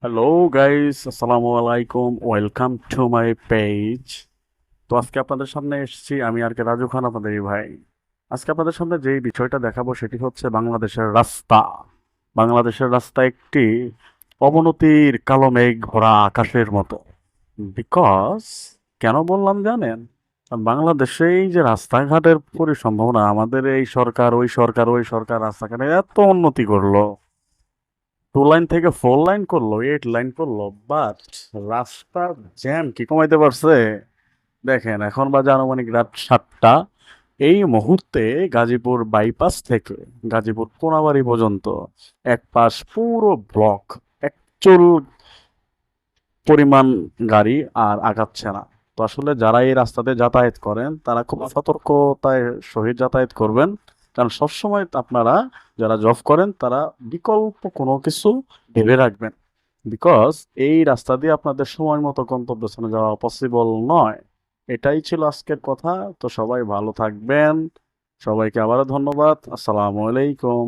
Hello guys, আসসালামু আলাইকুম। Welcome to my page. তো আজকে আপনাদের সামনে এসেছি আমি আর কে রাজু খান, আপনাদেরই ভাই। আজকে আপনাদের সামনে যেই বিষয়টা দেখাবো সেটি হচ্ছে বাংলাদেশের রাস্তা। বাংলাদেশের রাস্তা একটি অবনতির কালো মেঘ ভরা আকাশের মতো। বিকজ কেন বললাম জানেন? বাংলাদেশে এই যে রাস্তাঘাটের পরিসম্ভাবনা, আমাদের এই সরকার ওই সরকার ওই সরকার রাস্তাঘাটে এত উন্নতি করলো, 2 লাইন থেকে 4 লাইন করলো, 8 লাইন করলো, বাট রাস্তার জ্যাম কি কমাইতে পারছে? দেখেন, এখন বাজে আনুমানিক রাত 7টা। এই মুহূর্তে গাজীপুর বাইপাস থেকে গাজীপুর কোনাবাড়ি পর্যন্ত এক পাশ পুরো ব্লক, এক চুল পরিমাণ গাড়ি আর আগাচ্ছে না। তো আসলে যারা এই রাস্তাতে যাতায়াত করেন তারা খুব সতর্কতায় সহিত যাতায়াত করবেন, কারণ সবসময় আপনারা যারা জব করেন তারা বিকল্প কোনো কিছু ভেবে রাখবেন। বিকজ এই রাস্তা দিয়ে আপনাদের সময় মতো গন্তব্যস্থানে যাওয়া পসিবল নয়। এটাই ছিল আজকের কথা। তো সবাই ভালো থাকবেন। সবাইকে আবারও ধন্যবাদ। আসসালামু আলাইকুম।